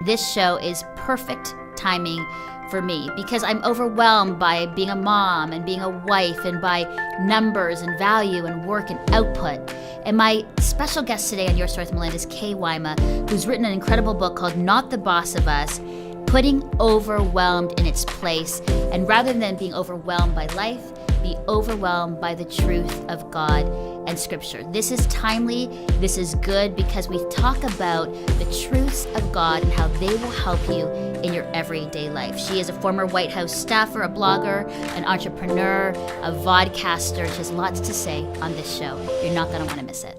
This show is perfect timing for me because I'm overwhelmed by being a mom and being a wife and by numbers and value and work and output. And my special guest today on Your Story with Melinda is Wyma, who's written an incredible book called Not the Boss of Us, Putting Overwhelmed in its Place. And rather than being overwhelmed by life, be overwhelmed by the truth of God and Scripture. This is timely, this is good, because we talk about the truths of God and how they will help you in your everyday life. She is a former White House staffer, a blogger, an entrepreneur, a vodcaster. She has lots to say on this show. You're not going to want to miss it.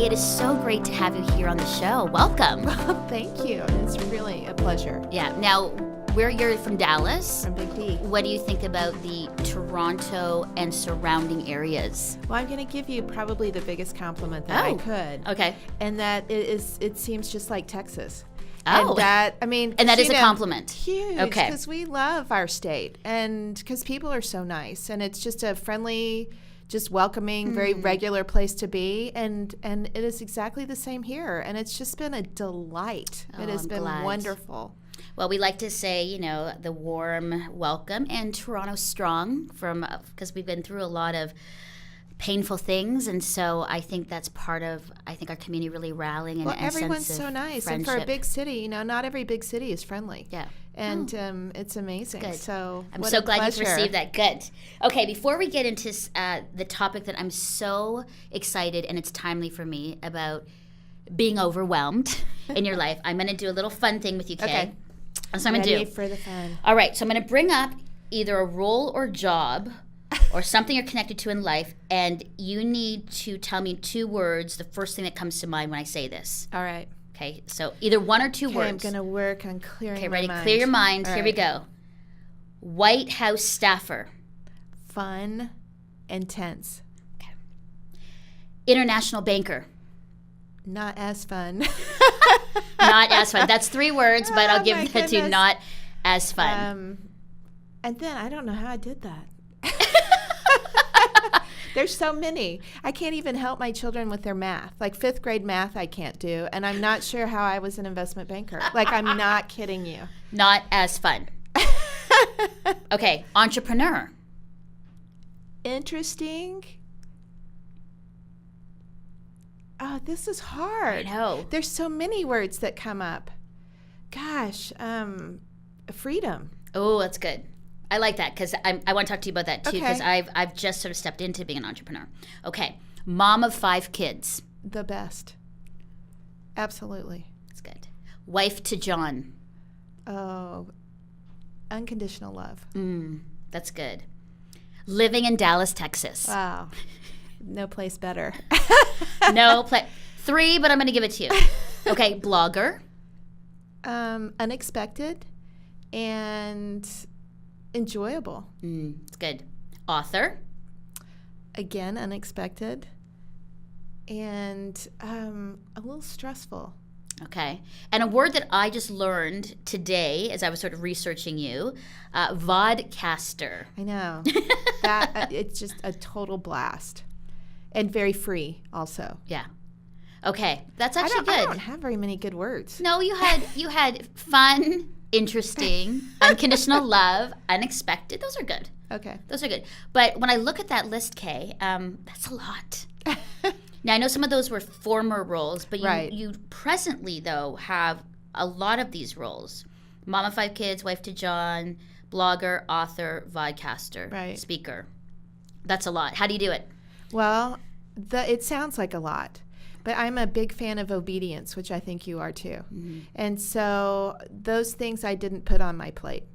It is so great to have you here on the show. Welcome. Well, thank you. It's really a pleasure. Yeah. Now, you're from Dallas. From Big D. What do you think about the Toronto and surrounding areas? Well, I'm going to give you probably the biggest compliment that I could. Okay. And that it seems just like Texas. Oh. And that is a compliment. Huge. Okay. Because we love our state and because people are so nice and it's just a friendly, just welcoming, very regular place to be, and it is exactly the same here, and it's just been a delight. It has been wonderful. Well, we like to say, the warm welcome, and Toronto strong, because we've been through a lot of painful things, and so I think that's part of, our community really rallying and everyone's sense of so nice, friendship. and for a big city, not every big city is friendly. Yeah. And it's amazing. Good. So I'm so glad you've received that. Good. Okay, before we get into the topic that I'm so excited, and it's timely for me, about being overwhelmed in your life, I'm going to do a little fun thing with you, Kay. Okay. That's what I'm going to do. Ready for the fun. All right, so I'm going to bring up either a role or job or something you're connected to in life, and you need to tell me 2 words, the first thing that comes to mind when I say this. All right. Okay, so either 1 or 2 words. I'm going to work on clearing my mind. Okay, ready? Clear your mind. All Here right. we go. White House staffer. Fun and tense. Okay. International banker. Not as fun. Not as fun. That's 3 words, but I'll give that to not as fun. And then I don't know how I did that. There's so many. I can't even help my children with their math. Like 5th grade math I can't do, and I'm not sure how I was an investment banker. Like, I'm not kidding you. Not as fun. Okay, entrepreneur. Interesting. Oh, this is hard. I know. There's so many words that come up. Gosh, freedom. Oh, that's good. I like that because I want to talk to you about that too, because Okay. I've just sort of stepped into being an entrepreneur. Okay, mom of 5 kids. The best. Absolutely. That's good. Wife to John. Oh, unconditional love. That's good. Living in Dallas, Texas. Wow. No place better. No play. 3, but I'm going to give it to you. Okay, blogger. Unexpected and enjoyable. It's good. Author. Again, unexpected and a little stressful. Okay. And a word that I just learned today as I was sort of researching you, vodcaster. I know. That it's just a total blast. And very free also. Yeah. Okay. That's actually good. I don't have very many good words. No, you had fun, interesting, unconditional love, unexpected. Those are good. Okay. Those are good. But when I look at that list, Kay, that's a lot. Now, I know some of those were former roles, but you presently, though, have a lot of these roles. Mom of 5 kids, wife to John, blogger, author, vodcaster, speaker. That's a lot. How do you do it? Well, it sounds like a lot. But I'm a big fan of obedience, which I think you are too. Mm-hmm. And so those things I didn't put on my plate.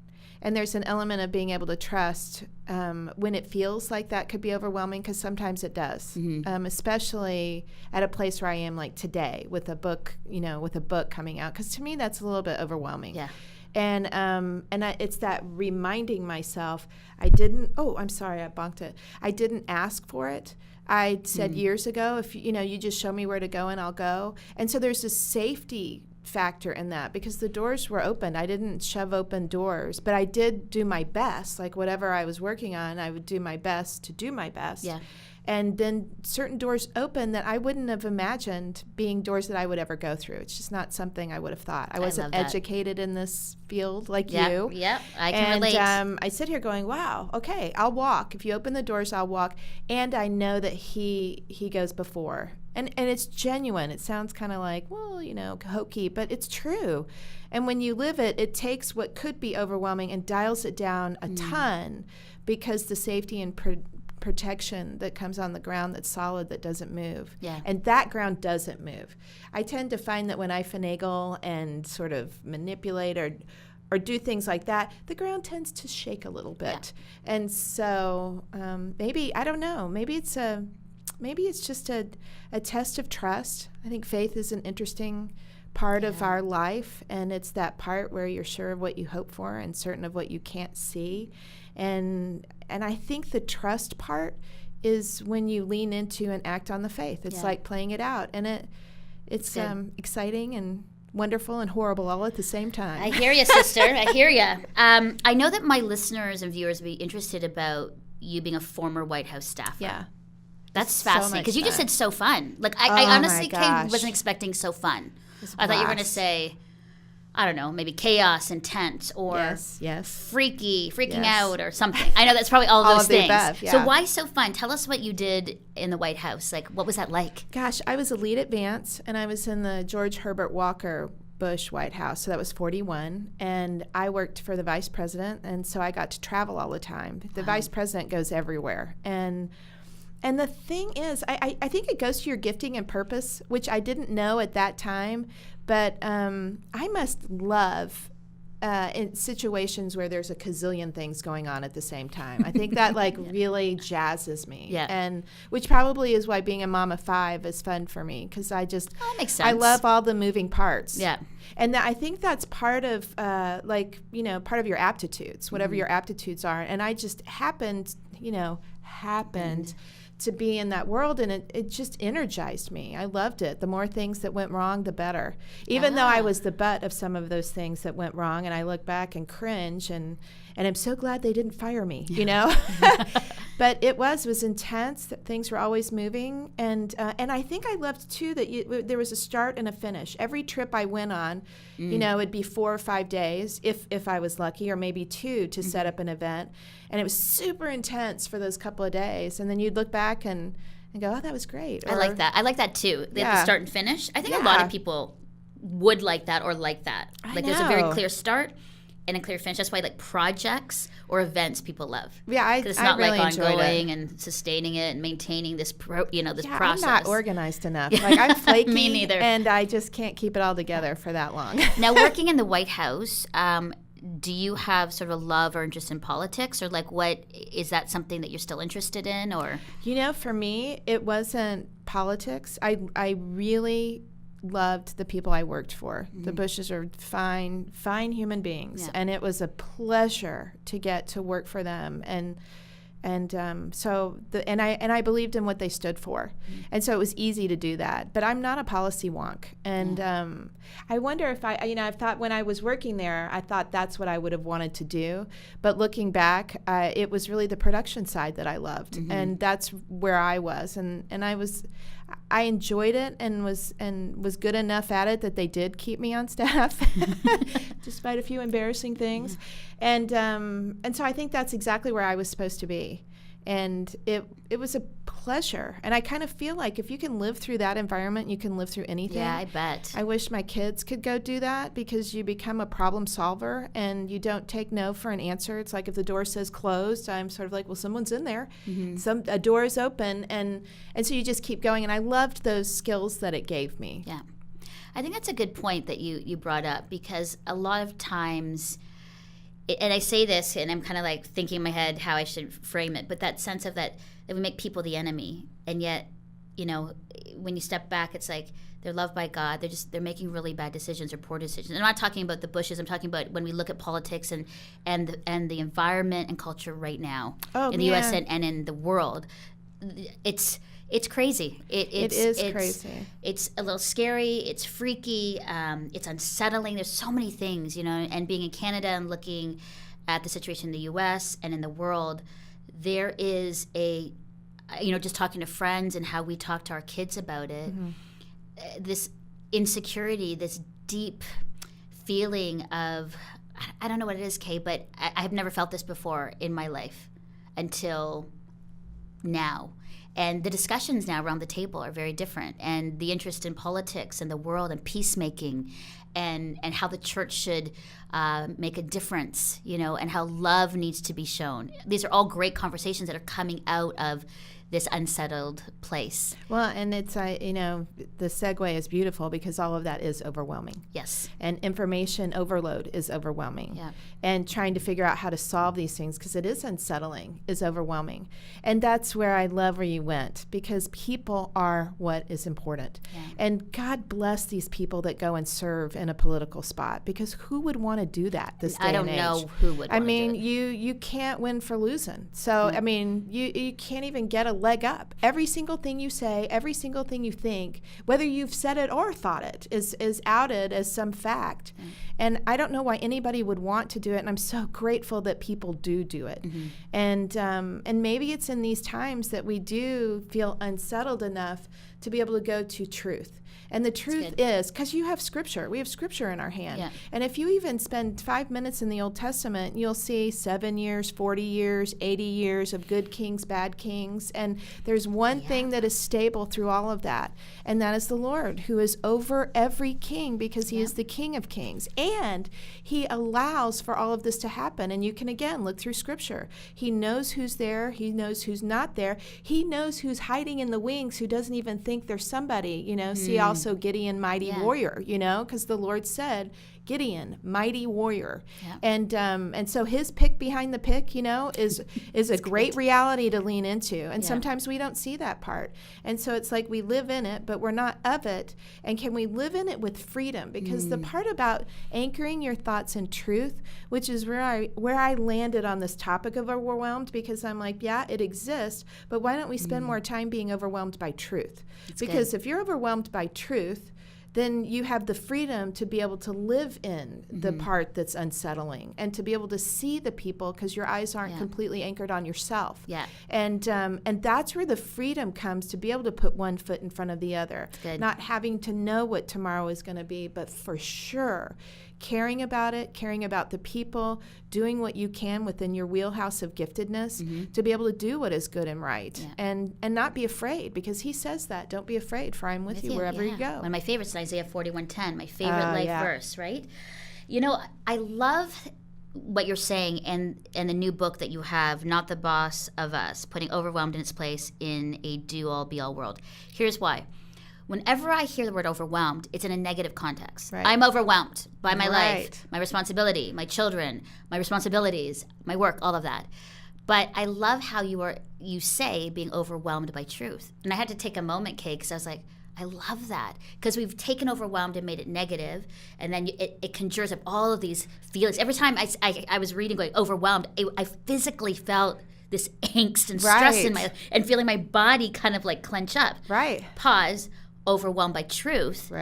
And there's an element of being able to trust when it feels like that could be overwhelming, because sometimes it does, especially at a place where I am like today with a book, with a book coming out, because to me that's a little bit overwhelming. Yeah. It's that reminding myself I didn't. Oh, I'm sorry, I bonked it. I didn't ask for it. I said years ago, if you just show me where to go and I'll go. And so there's a safety factor in that because the doors were open. I didn't shove open doors, but I did do my best. Like whatever I was working on, I would do my best to do my best. Yeah. And then certain doors open that I wouldn't have imagined being doors that I would ever go through. It's just not something I would have thought. I wasn't educated in this field like you. Yeah, I can relate. I sit here going, wow, okay, I'll walk. If you open the doors, I'll walk. And I know that he goes before. And it's genuine. It sounds kind of like, well, hokey, but it's true. And when you live it, it takes what could be overwhelming and dials it down a ton because the safety and protection that comes on the ground that's solid, that doesn't move. Yeah. And that ground doesn't move. I tend to find that when I finagle and sort of manipulate or do things like that, the ground tends to shake a little bit. Yeah. And so maybe, I don't know, maybe it's just a test of trust. I think faith is an interesting part of our life, and it's that part where you're sure of what you hope for and certain of what you can't see. And I think the trust part is when you lean into and act on the faith. It's like playing it out, and it's exciting and wonderful and horrible all at the same time. I hear you, sister. I hear you. I know that my listeners and viewers would be interested about you being a former White House staffer. Yeah. That's fascinating because you just said so fun. Like I honestly wasn't expecting so fun. I thought you were going to say, I don't know, maybe chaos, intense, or freaking out, or something. I know that's probably all those things. Above, yeah. So why so fun? Tell us what you did in the White House. Like, what was that like? Gosh, I was a lead at Vance, and I was in the George Herbert Walker Bush White House, so that was 41, and I worked for the vice president, and so I got to travel all the time. The vice president goes everywhere, and the thing is, I think it goes to your gifting and purpose, which I didn't know at that time, but I must love in situations where there's a gazillion things going on at the same time. I think that really jazzes me. Yeah. And which probably is why being a mom of 5 is fun for me, because that makes sense. I love all the moving parts. Yeah. And I think that's part of part of your aptitudes, whatever your aptitudes are. And I just happened to be in that world, and it just energized me. I loved it. The more things that went wrong, the better. Even though I was the butt of some of those things that went wrong, and I look back and cringe, and I'm so glad they didn't fire me, But it was intense. That things were always moving, and I think I loved too that there was a start and a finish. Every trip I went on, it'd be 4 or 5 days if I was lucky, or maybe 2 to set up an event, and it was super intense for those couple of days. And then you'd look back and go, "Oh, that was great." I like that. I like that too. The start and finish. I think a lot of people would like that or like that. There's a very clear start and a clear finish. That's why projects or events people love. Yeah, because it's not really ongoing and sustaining it and maintaining this process. I'm not organized enough. I'm flaky. Me neither. And I just can't keep it all together for that long. Now, working in the White House, do you have sort of a love or interest in politics, or what is that something that you're still interested in, or? For me, it wasn't politics. I really loved the people I worked for. The Bushes are fine human beings, and it was a pleasure to get to work for them, and I believed in what they stood for, and so it was easy to do that. But I'm not a policy wonk, and I wonder if I thought when I was working there, I thought that's what I would have wanted to do. But looking back, it was really the production side that I loved, and that's where I was, and I enjoyed it and was good enough at it that they did keep me on staff, despite a few embarrassing things, and so I think that's exactly where I was supposed to be, and it was a pleasure. And I kind of feel like if you can live through that environment, you can live through anything. Yeah, I bet. I wish my kids could go do that, because you become a problem solver and you don't take no for an answer. It's like if the door says closed, I'm sort of like, well, someone's in there. A door is open, and so you just keep going. And I loved those skills that it gave me. Yeah. I think that's a good point that you brought up, because a lot of times, and I say this and I'm kind of thinking in my head how I should frame it, but that sense of that we make people the enemy, and yet when you step back, it's like they're loved by God. They're making really bad decisions or poor decisions. I'm not talking about the Bushes. I'm talking about when we look at politics and the environment and culture right now in the U.S. and in the world. It's crazy. It is crazy. It's a little scary. It's freaky. It's unsettling. There's so many things, and being in Canada and looking at the situation in the U.S. and in the world, there is just talking to friends and how we talk to our kids about it, this insecurity, this deep feeling of, I don't know what it is, Kay, but I have never felt this before in my life until now. And the discussions now around the table are very different. And the interest in politics and the world and peacemaking and how the church should make a difference, and how love needs to be shown. These are all great conversations that are coming out of this unsettled place. Well, and it's, the segue is beautiful because all of that is overwhelming. Yes. And information overload is overwhelming. Yeah. And trying to figure out how to solve these things, because it is unsettling, is overwhelming. And that's where I love where you went, because people are what is important. Yeah. And God bless these people that go and serve in a political spot, because who would want to do that this day and age? I don't know who would want to do it. You can't win for losing. So, you can't even get a leg up. Every single thing you say, every single thing you think, whether you've said it or thought it, is outed as some fact. And I don't know why anybody would want to do it, and I'm so grateful that people do it. And maybe it's in these times that we do feel unsettled enough to be able to go to truth. And the truth is, because you have Scripture. We have Scripture in our hand. Yeah. And if you even spend 5 minutes in the Old Testament, you'll see 7 years, 40 years, 80 years of good kings, bad kings. And there's one thing that is stable through all of that, and that is the Lord, who is over every king, because he is the King of kings. And he allows for all of this to happen. And you can, again, look through Scripture. He knows who's there. He knows who's not there. He knows who's hiding in the wings, who doesn't even think there's somebody, See also Gideon, mighty warrior, because the Lord said, Gideon, mighty warrior. Yeah. And so his pick behind the pick, is a great reality to lean into. And sometimes we don't see that part. And so it's like we live in it, but we're not of it. And can we live in it with freedom? Because the part about anchoring your thoughts in truth, which is where I landed on this topic of overwhelmed, because I'm like, yeah, it exists, but why don't we spend more time being overwhelmed by truth? Because if you're overwhelmed by truth, then you have the freedom to be able to live in the part that's unsettling, and to be able to see the people, because your eyes aren't completely anchored on yourself. Yeah. And that's where the freedom comes, to be able to put one foot in front of the other. Not having to know what tomorrow is going to be, but for sure caring about it, caring about the people, doing what you can within your wheelhouse of giftedness to be able to do what is good and right, and not be afraid, because he says that, don't be afraid, for I'm with you wherever you go. One of my favorites is Isaiah 41:10, my favorite life verse, right? I love what you're saying, and the new book that you have, Not the Boss of Us, putting overwhelmed in its place in a do-all, be-all world. Here's why. Whenever I hear the word overwhelmed, it's in a negative context. Right. I'm overwhelmed by my life, my responsibility, my children, my responsibilities, my work, all of that. But I love how you say being overwhelmed by truth. And I had to take a moment, Kay, because I was like, I love that. Because we've taken overwhelmed and made it negative, and then it conjures up all of these feelings. Every time I was reading going overwhelmed, I physically felt this angst and stress and feeling my body kind of like clench up. Right. Pause. Overwhelmed by truth,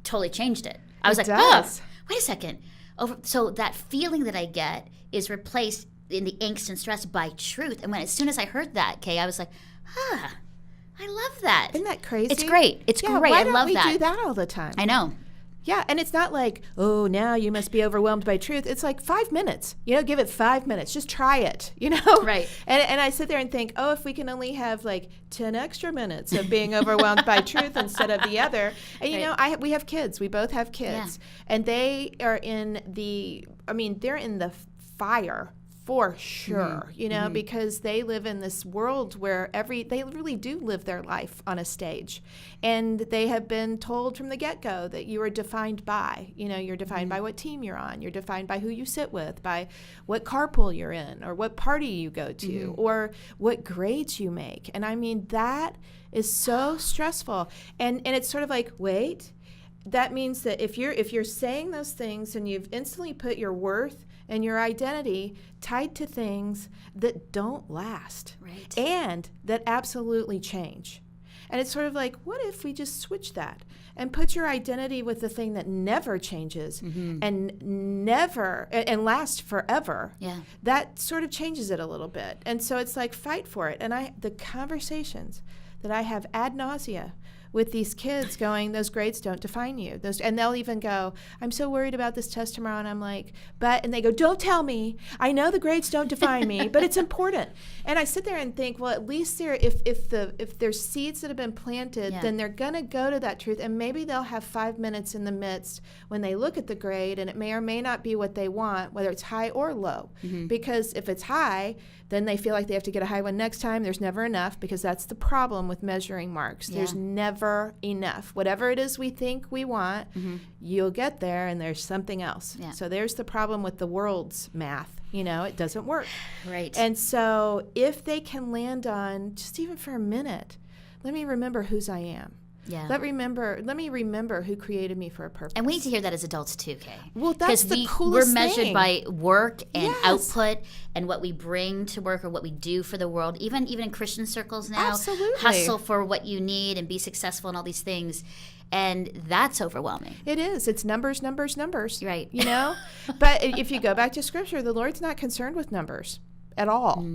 totally changed it. I was wait a second. So that feeling that I get is replaced in the angst and stress by truth. And as soon as I heard that, Kay, I was like, I love that. Isn't that crazy? It's great. It's great. I love that. Why don't we do that all the time? I know. Yeah, and it's not like, oh, now you must be overwhelmed by truth. It's like 5 minutes. Give it 5 minutes. Just try it, Right. And I sit there and think, oh, if we can only have like 10 extra minutes of being overwhelmed by truth instead of the other. And, we have kids. We both have kids. Yeah. And they are in the fire For sure, because they live in this world where they really do live their life on a stage. And they have been told from the get-go that you are defined by, you're defined by what team you're on. You're defined by who you sit with, by what carpool you're in, or what party you go to, or what grades you make. And I mean, that is so stressful. And it's sort of like, wait, that means that if you're saying those things and you've instantly put your worth and your identity tied to things that don't last, right, and that absolutely change. And it's sort of like, what if we just switch that and put your identity with the thing that never changes and never and lasts forever? Yeah, that sort of changes it a little bit. And so it's like, fight for it. And the conversations that I have ad nauseum with these kids going, those grades don't define you. And they'll even go, I'm so worried about this test tomorrow. And I'm like, and they go, don't tell me. I know the grades don't define me, but it's important. And I sit there and think, well, at least if there's seeds that have been planted, then they're going to go to that truth. And maybe they'll have 5 minutes in the midst when they look at the grade, and it may or may not be what they want, whether it's high or low. Because if it's high, then they feel like they have to get a high one next time. There's never enough, because that's the problem with measuring marks. There's never enough. Whatever it is we think we want, you'll get there, and there's something else. So there's the problem with the world's math. It doesn't work. Right. And so if they can land on, just even for a minute, let me remember whose I am. Yeah. Let me remember who created me for a purpose. And we need to hear that as adults too, Kay. Well, that's the coolest thing. We're measured by work and output and what we bring to work or what we do for the world. Even in Christian circles now, absolutely, hustle for what you need and be successful and all these things. And that's overwhelming. It is. It's numbers. Right. But if you go back to Scripture, the Lord's not concerned with numbers at all.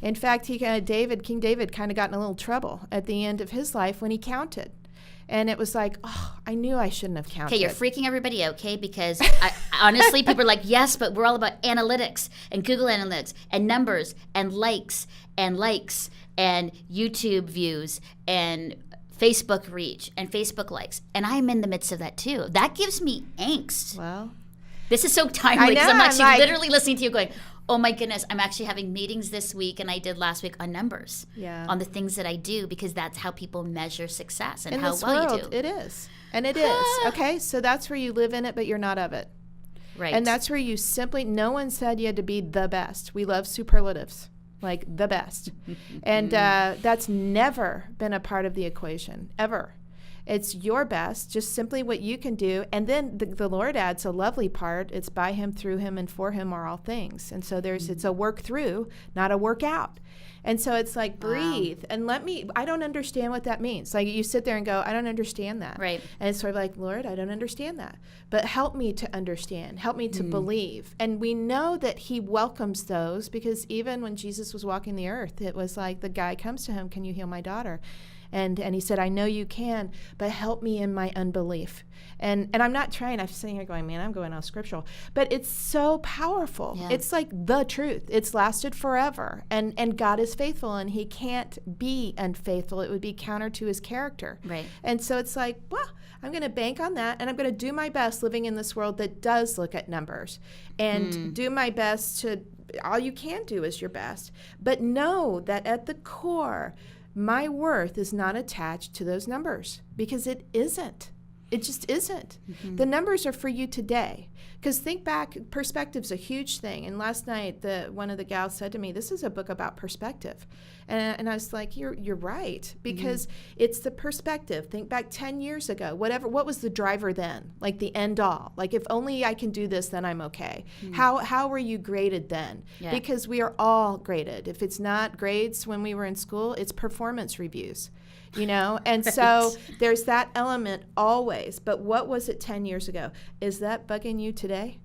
In fact, King David kind of got in a little trouble at the end of his life when he counted. And it was like, I knew I shouldn't have counted. Okay, you're freaking everybody out, okay? Because honestly, people are like, yes, but we're all about analytics and Google Analytics and numbers and likes and YouTube views and Facebook reach and Facebook likes. And I'm in the midst of that too. That gives me angst. Well, this is so timely because I'm actually literally listening to you going, oh my goodness, I'm actually having meetings this week, and I did last week on numbers, on the things that I do, because that's how people measure success and how well you do. It is. And it is. Okay, so that's where you live in it, but you're not of it. Right. And that's where you no one said you had to be the best. We love superlatives, like the best. And that's never been a part of the equation, ever. It's your best, just simply what you can do. And then the Lord adds a lovely part. It's by him, through him, and for him are all things. And so it's a work through, not a work out. And so it's like, breathe and I don't understand what that means. Like, you sit there and go, I don't understand that. Right. And it's sort of like, Lord, I don't understand that. But help me to understand. Help me to believe. And we know that he welcomes those, because even when Jesus was walking the earth, it was like the guy comes to him, can you heal my daughter? And he said, I know you can, but help me in my unbelief. And I'm not trying. I'm sitting here going, man, I'm going all scriptural. But it's so powerful. Yeah. It's like the truth. It's lasted forever. And God is faithful, and he can't be unfaithful. It would be counter to his character. Right. And so it's like, well, I'm going to bank on that, and I'm going to do my best living in this world that does look at numbers, and do my best to, all you can do is your best. But know that at the core, my worth is not attached to those numbers, because it isn't. It just isn't. The numbers are for you today. Because think back, perspective's a huge thing. And last night, one of the gals said to me, this is a book about perspective. And I was like, you're right, because it's the perspective. Think back 10 years ago, what was the driver then? Like the end all. Like, if only I can do this, then I'm okay. How were you graded then? Yeah. Because we are all graded. If it's not grades when we were in school, it's performance reviews. And so there's that element always. But what was it 10 years ago? Is that bugging you today?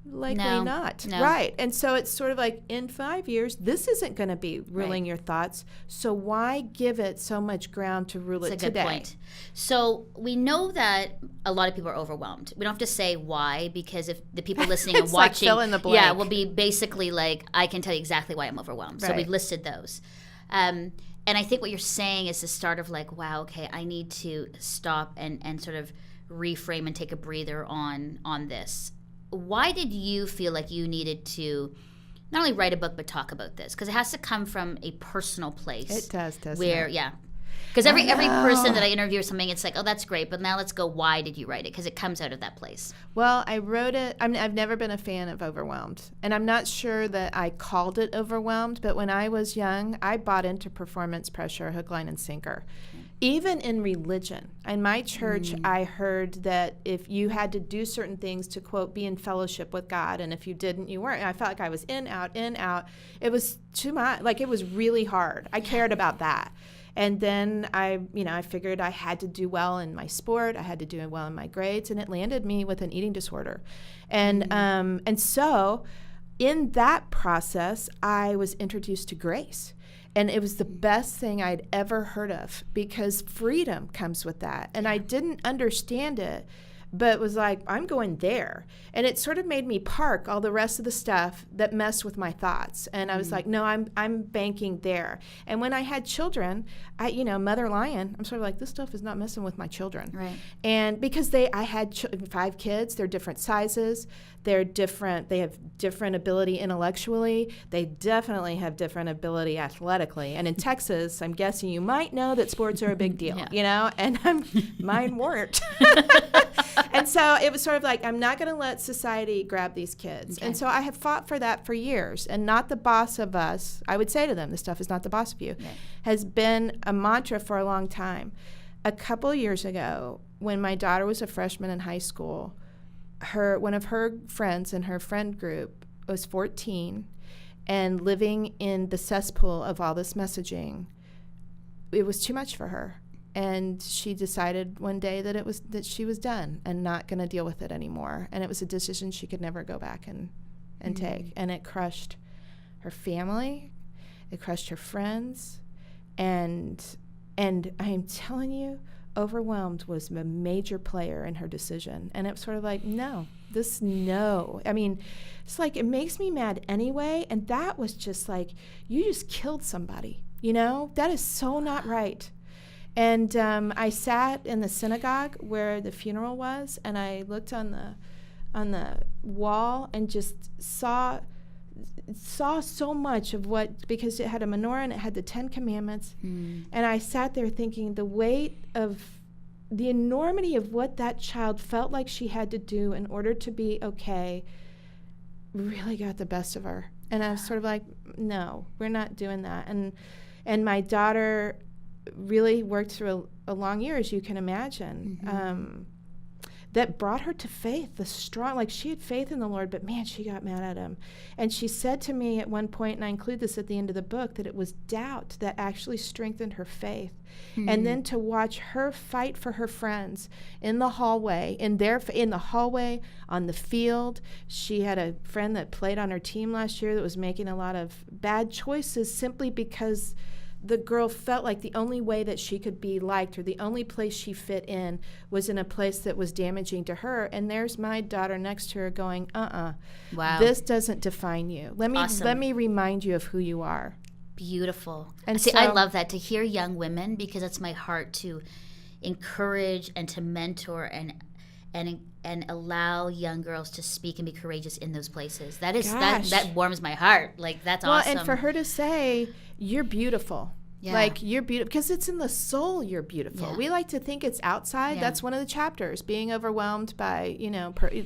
Likely not. No. Right. And so it's sort of like, in 5 years, this isn't going to be ruling your thoughts. So why give it so much ground to rule it today? That's a good point. So we know that a lot of people are overwhelmed. We don't have to say why, because if the people listening and watching, like fill in the blank. will be basically like, I can tell you exactly why I'm overwhelmed. So we've listed those. And I think what you're saying is the start of like, wow, okay, I need to stop and sort of reframe and take a breather on this. Why did you feel like you needed to not only write a book, but talk about this? Because it has to come from a personal place. It does, doesn't where, it? Yeah. Because every person that I interview or something, it's like, oh, that's great, but now let's go, why did you write it? Because it comes out of that place. Well, I wrote it. I've never been a fan of Overwhelmed. And I'm not sure that I called it Overwhelmed, but when I was young, I bought into performance pressure, hook, line, and sinker. Even in religion. In my church, I heard that if you had to do certain things to, quote, be in fellowship with God, and if you didn't, you weren't. And I felt like I was in, out, in, out. It was too much. Like, it was really hard. I cared about that. And then I figured I had to do well in my sport. I had to do well in my grades, and it landed me with an eating disorder. And so in that process, I was introduced to grace. And it was the best thing I'd ever heard of, because freedom comes with that. And I didn't understand it, but was like, I'm going there. And it sort of made me park all the rest of the stuff that messed with my thoughts. And I was like, no, I'm banking there. And when I had children, mother lion, I'm sort of like, this stuff is not messing with my children. Right. And because I had 5 kids, they're different sizes, they're different, they have different ability intellectually, they definitely have different ability athletically. And in Texas, I'm guessing you might know that sports are a big deal, and mine weren't. And so it was sort of like, I'm not going to let society grab these kids. Okay. And so I have fought for that for years. And not the boss of us, I would say to them, this stuff is not the boss of you, has been a mantra for a long time. A couple years ago, when my daughter was a freshman in high school, one of her friends in her friend group was 14 and living in the cesspool of all this messaging. It was too much for her. And she decided one day that she was done and not going to deal with it anymore. And it was a decision she could never go back and take. And it crushed her family. It crushed her friends. And I am telling you, Overwhelmed was a major player in her decision. And it was sort of like, no. I mean, it's like, it makes me mad anyway. And that was just like, you just killed somebody. That is so not right. And I sat in the synagogue where the funeral was, and I looked on the wall and just saw so much of because it had a menorah and it had the 10 Commandments. And I sat there thinking the enormity of what that child felt like she had to do in order to be okay really got the best of her. And I was sort of like, no, we're not doing that. And my daughter really worked through a long year, as you can imagine, that brought her to faith, she had faith in the Lord, but man, she got mad at him. And she said to me at one point, and I include this at the end of the book, that it was doubt that actually strengthened her faith. And then to watch her fight for her friends in the hallway, in the hallway, on the field. She had a friend that played on her team last year that was making a lot of bad choices simply because the girl felt like the only way that she could be liked, or the only place she fit in, was in a place that was damaging to her. And there's my daughter next to her going, wow, this doesn't define you. Let me remind you of who you are. Beautiful. And see, I love that, to hear young women, because it's my heart to encourage and to mentor and allow young girls to speak and be courageous in those places. That warms my heart. Like, that's awesome. Well, and for her to say, you're beautiful. Yeah. Like, you're beautiful, because it's in the soul you're beautiful. Yeah. We like to think it's outside. Yeah. That's one of the chapters, being overwhelmed by,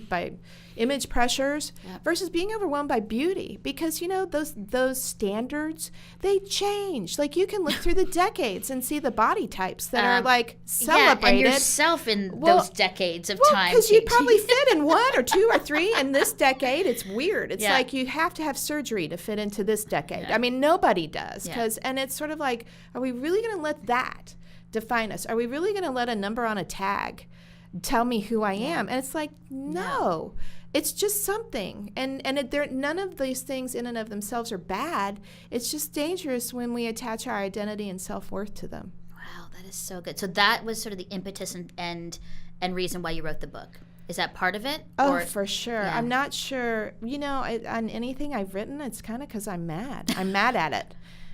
by image pressures versus being overwhelmed by beauty. Because, those standards, they change. Like, you can look through the decades and see the body types that are, like, celebrated. Yeah, and yourself in those decades of time. Because you probably fit in 1 or 2 or 3. In this decade, it's weird. It's like you have to have surgery to fit into this decade. Yeah. I mean, nobody does. And it's sort of like, are we really going to let that define us? Are we really going to let a number on a tag tell me who I am? And it's like, no. It's just something. And none of these things in and of themselves are bad. It's just dangerous when we attach our identity and self-worth to them. Wow, that is so good. So that was sort of the impetus and reason why you wrote the book. Is that part of it? Oh, for sure. Yeah. I'm not sure. On anything I've written, it's kind of because I'm mad. I'm mad at it.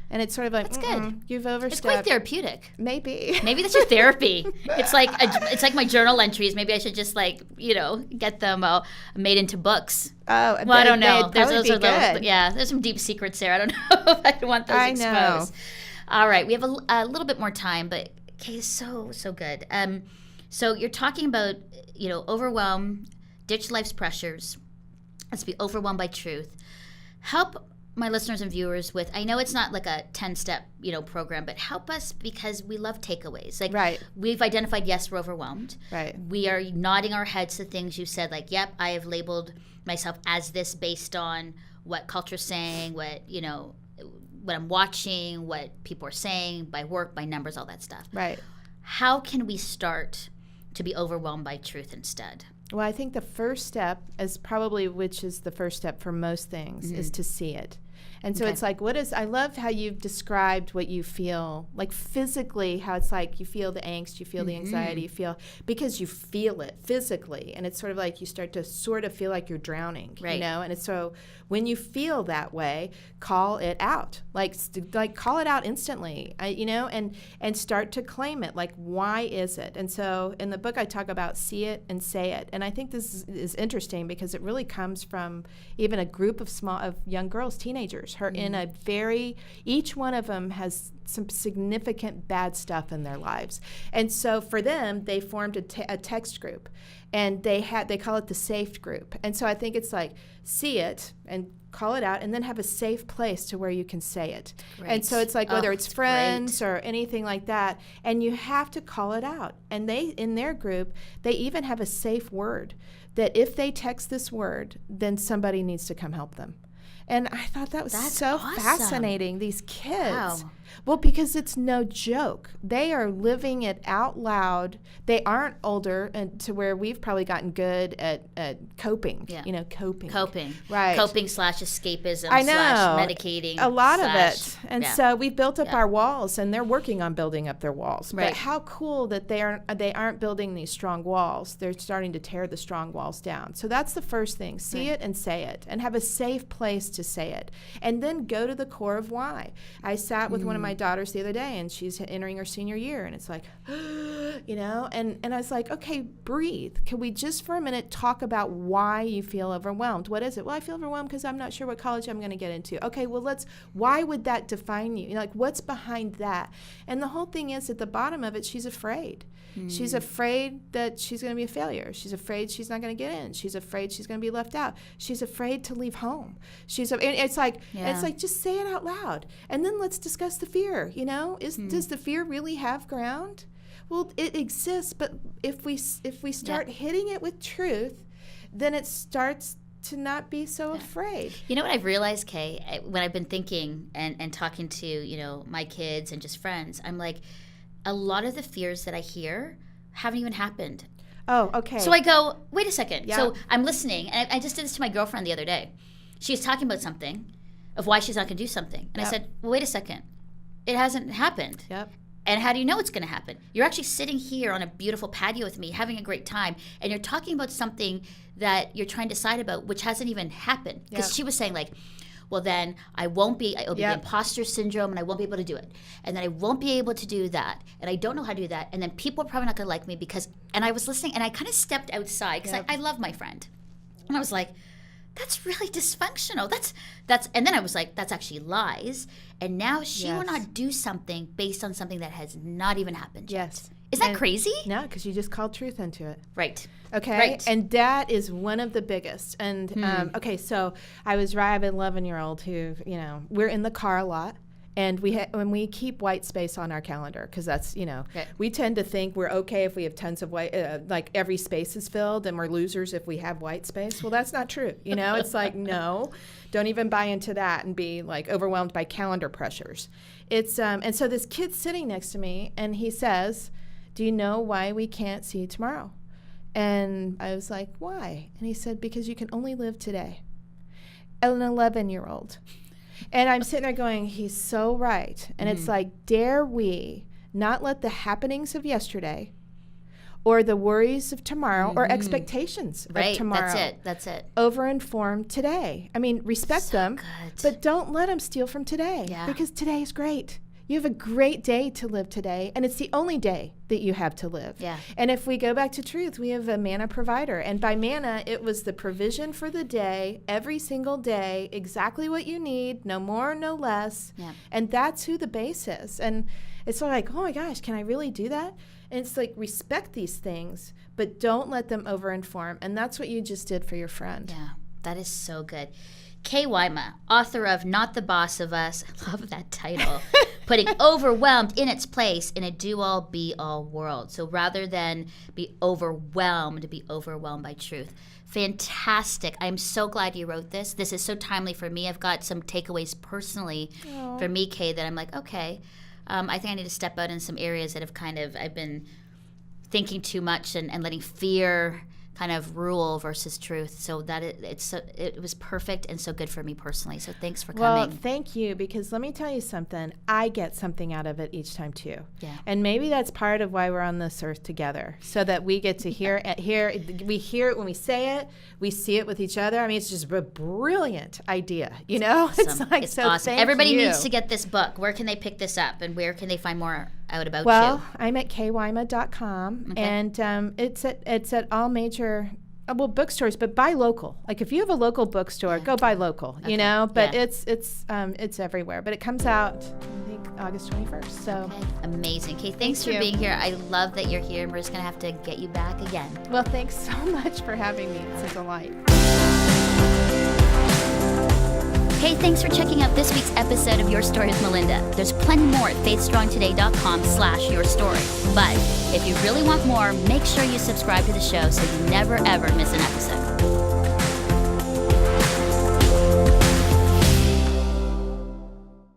And it's sort of like, that's good. You've It's overstepped. quite therapeutic. Maybe. Maybe that's your therapy. It's like my journal entries. Maybe I should just get them made into books. Oh, well, I don't know. There's good. There's some deep secrets there. I don't know if I want those exposed. Know. All right, we have a little bit more time, but okay, so good. So you're talking about overwhelm, ditch life's pressures. Let's be overwhelmed by truth. Help my listeners and viewers with, I know it's not like a 10-step, program, but help us because we love takeaways. Like, right. We've identified, yes, we're overwhelmed. Right. We are nodding our heads to things you said, like, yep, I have labeled myself as this based on what culture's saying, what I'm watching, what people are saying, by work, by numbers, all that stuff. Right. How can we start to be overwhelmed by truth instead? Well, I think the first step is probably, which is the first step for most things, is to see it. And so it's like, I love how you've described what you feel, like physically, how it's like you feel the angst, you feel the anxiety, because you feel it physically. And it's sort of like you start to sort of feel like you're drowning, right. And it's so when you feel that way, call it out, like call it out instantly, and start to claim it. Like, why is it? And so in the book, I talk about see it and say it. And I think this is interesting because it really comes from even a group of young girls, teenagers. Each one of them has some significant bad stuff in their lives. And so for them, they formed a text group, and they call it the safe group. And so I think it's like, see it and call it out, and then have a safe place to where you can say it. Great. And so it's like, whether it's friends or anything like that, and you have to call it out. And in their group, they even have a safe word that if they text this word, then somebody needs to come help them. And I thought that's so awesome. Fascinating, these kids. Wow. Well, because it's no joke. They are living it out loud. They aren't older and to where we've probably gotten good at coping. Yeah. Coping. Right. Coping / escapism I know. / medicating. A lot of it. And so we built up our walls, and they're working on building up their walls. Right. But how cool that they aren't building these strong walls. They're starting to tear the strong walls down. So that's the first thing. See it and say it, and have a safe place to say it. And then go to the core of why. I sat with one of my daughters the other day, and she's entering her senior year, and it's like, and I was like, okay, breathe. Can we just for a minute talk about why you feel overwhelmed? What is it? Well, I feel overwhelmed because I'm not sure what college I'm going to get into. Okay, well, why would that define you? Like, what's behind that? And the whole thing is, at the bottom of it, she's afraid. She's afraid that she's going to be a failure. She's afraid she's not going to get in. She's afraid she's going to be left out. She's afraid to leave home. It's like just say it out loud, and then let's discuss the fear. Does the fear really have ground? Well, it exists, but if we start hitting it with truth, then it starts to not be so afraid. You know what I've realized, Kay, when I've been thinking and talking to my kids and just friends, I'm like, a lot of the fears that I hear haven't even happened. Oh, okay. So I go, wait a second. Yeah. So I'm listening, and I just did this to my girlfriend the other day. She was talking about something, of why she's not going to do something. And I said, well, wait a second. It hasn't happened. Yep. And how do you know it's going to happen? You're actually sitting here on a beautiful patio with me, having a great time, and you're talking about something that you're trying to decide about, which hasn't even happened. Because she was saying, like, well, then it'll be the imposter syndrome, and I won't be able to do it. And then I won't be able to do that. And I don't know how to do that. And then people are probably not going to like me and I was listening, and I kind of stepped outside because I love my friend. And I was like, that's really dysfunctional. And then I was like, that's actually lies. And now she will not do something based on something that has not even happened yet. Yes. Is that crazy? No, because you just called truth into it. Right. Okay. Right. And that is one of the biggest. And so I have an 11-year-old who, we're in the car a lot. And when we keep white space on our calendar, because that's, we tend to think we're okay if we have tons of white, like every space is filled, and we're losers if we have white space. Well, that's not true. It's like, no, don't even buy into that and be like overwhelmed by calendar pressures. It's and so this kid's sitting next to me, and he says, do you know why we can't see tomorrow? And I was like, why? And he said, because you can only live today. An 11-year-old. And I'm sitting there going, he's so right. And it's like, dare we not let the happenings of yesterday or the worries of tomorrow or expectations of tomorrow. That's it. Over-inform today. I mean, respect them, but don't let them steal from today because today is great. You have a great day to live today, and it's the only day that you have to live. Yeah. And if we go back to truth, we have a manna provider. And by manna, it was the provision for the day, every single day, exactly what you need, no more, no less. Yeah. And that's who the base is. And it's sort of like, oh my gosh, can I really do that? And it's like, respect these things, but don't let them over-inform. And that's what you just did for your friend. Yeah, that is so good. Kay Wyma, author of Not the Boss of Us. I love that title. Putting overwhelmed in its place in a do-all, be-all world. So rather than be overwhelmed by truth. Fantastic. I'm so glad you wrote this. This is so timely for me. I've got some takeaways personally for me, Kay, that I'm like, okay, I think I need to step out in some areas that have I've been thinking too much and letting fear kind of rule versus truth. So that it was perfect and so good for me personally. So thanks for coming. Well, thank you, because let me tell you something. I get something out of it each time too. Yeah. And maybe that's part of why we're on this earth together, so that we get to hear we hear it when we say it, we see it with each other. I mean, it's just a brilliant idea, you know? Awesome. It's awesome. Everybody you. needs to get this book. Where can they pick this up, and where can they find more out about you? Well, I'm at kwyma.com, and it's at all major bookstores, but buy local. Like if you have a local bookstore, go buy local, you know, but it's everywhere. But it comes out, I think, August 21st. So amazing. Okay, thanks for being here. I love that you're here, and we're just going to have to get you back again. Well, thanks so much for having me. It's a delight. Hey, thanks for checking out this week's episode of Your Story with Melinda. There's plenty more at faithstrongtoday.com/yourstory. But if you really want more, make sure you subscribe to the show so you never, ever miss an episode.